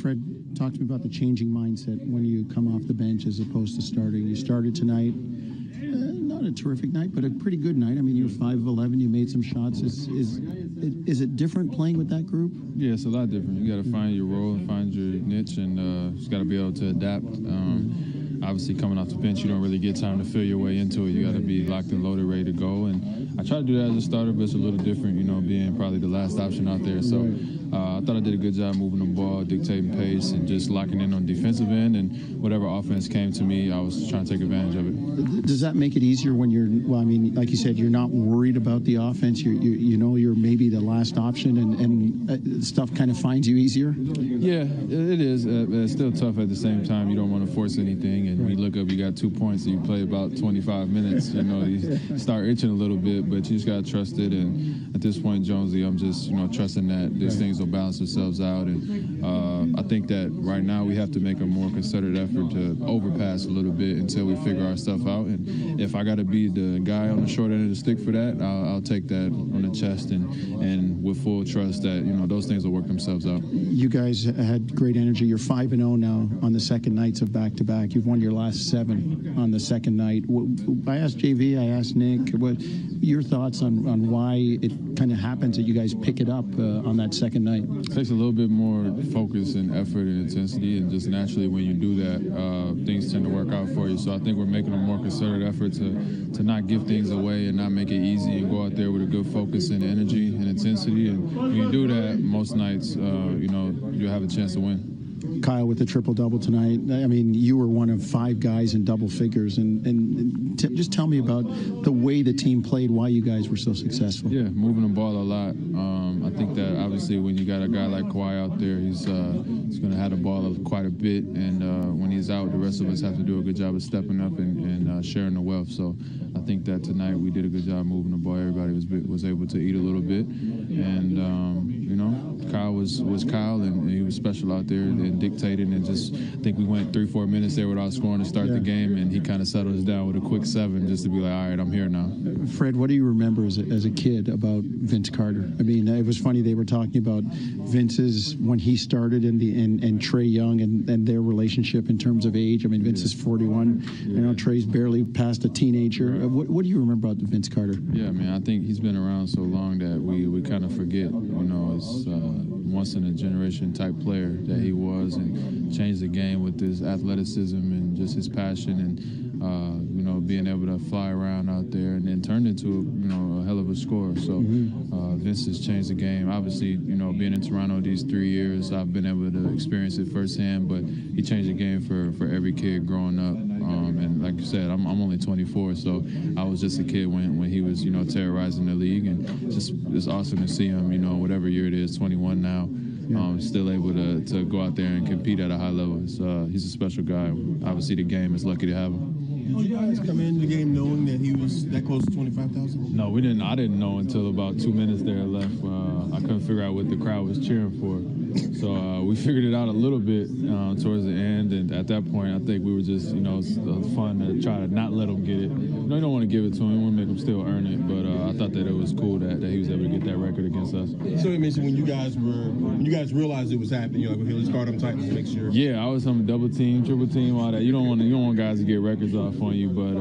Fred, talk to me about the changing mindset when you come off the bench as opposed to starting. You started tonight. Not a terrific night, but a pretty good night. I mean, you're 5 of 11. You made some shots. Is it different playing with that group? Yeah, it's a lot different. You got to find your role and find your niche, and just got to be able to adapt. Obviously, coming off the bench, you don't really get time to feel your way into it. You got to be locked and loaded, ready to go. And I try to do that as a starter, but it's a little different, being probably the last option out there. So I thought I did a good job moving the ball, dictating pace, and just locking in on the defensive end. And whatever offense came to me, I was trying to take advantage of it. Does that make it easier when you're, well, I mean, like you said, you're not worried about the offense. You're maybe the last option, and stuff kind of finds you easier? Yeah, it is. It's still tough at the same time. You don't want to force anything. And you look up, you got 2 points, and you play about 25 minutes. You start itching a little bit, but you just got to trust it. And at this point, Jonesy, I'm just, trusting that these things will balance themselves out. And I think that right now we have to make a more concerted effort to overpass a little bit until we figure our stuff out. And if I got to be the guy on the short end of the stick for that, I'll take that on the chest and with full trust that, those things will work themselves out. You guys had great energy. You're 5-0 now on the second nights of back-to-back. You've won your last 7 on the second night. I asked JV, I asked Nick, what your thoughts on why it kind of happens that you guys pick it up on that second night? It takes a little bit more focus and effort and intensity, and just naturally when you do that, things tend to work out for you. So I think we're making a more concerted effort to not give things away and not make it easy and go out there with a good focus and energy and intensity. And when you do that, most nights, you'll have a chance to win. Kyle with the triple-double tonight. I mean, you were one of 5 guys in double figures. And just tell me about the way the team played, why you guys were so successful. Yeah, moving the ball a lot. I think that obviously when you got a guy like Kawhi out there, he's going to have the ball quite a bit. And when he's out, the rest of us have to do a good job of stepping up and sharing the wealth. So I think that tonight we did a good job moving the ball. Everybody was able to eat a little bit. And, Kyle was Kyle, and he was special out there and dictated. And just I think we went 3-4 minutes there without scoring to start the game, and he kind of settled us down with a quick 7 just to be like, all right, I'm here now. Fred, what do you remember as a kid about Vince Carter? I mean, it was funny they were talking about Vince's when he started and Trae Young and their relationship in terms of age. I mean, Vince is 41. Trey's barely past a teenager. Right. What do you remember about Vince Carter? Yeah, man, I think he's been around so long that we kind of forget. It's once in a generation type player that he was, and changed the game with his athleticism and just his passion and being able to fly around out there and then turned into a hell of a scorer. So Vince has changed the game. Obviously, being in Toronto these 3 years, I've been able to experience it firsthand, but he changed the game for every kid growing up. And like you said, I'm only 24, so I was just a kid when he was, terrorizing the league, and it's awesome to see him, whatever year it is, 21 now, still able to go out there and compete at a high level. He's a special guy. Obviously, the game is lucky to have him. Did you guys come into the game knowing that he was that close to 25,000? No, we didn't. I didn't know until about 2 minutes there left. I couldn't figure out what the crowd was cheering for. So we figured it out a little bit towards the end, and at that point, I think we were just, it was fun to try to not let him get it. You don't want to give it to him. You want to make him still earn it, but I thought that it was cool that he was able to get that record against us. So you mentioned when you guys realized it was happening, you're like, okay, let's guard him tight to make sure. Yeah, I was on double team, triple team, all that. You don't want guys to get records off on you, but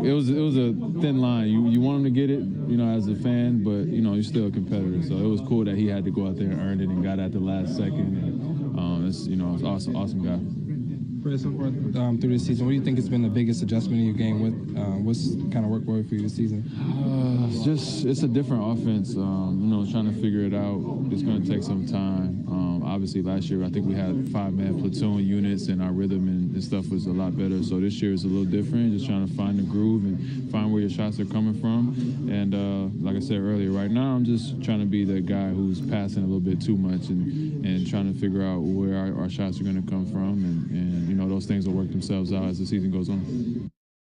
it was a thin line. You want him to get it, as a fan, but you're still a competitor. So it was cool that he had to go out there and earn it and got at the last second. And it's it's awesome guy. Fred, so far through this season, what do you think has been the biggest adjustment in your game? What's kind of worked well for you this season? It's a different offense. Trying to figure it out. It's going to take some time. Obviously, last year I think we had 5-man platoon units, and our rhythm and stuff was a lot better. So this year is a little different. Just trying to find the groove and find where your shots are coming from. And like I said earlier, right now I'm just trying to be the guy who's passing a little bit too much and trying to figure out where our shots are going to come from. And those things will work themselves out as the season goes on.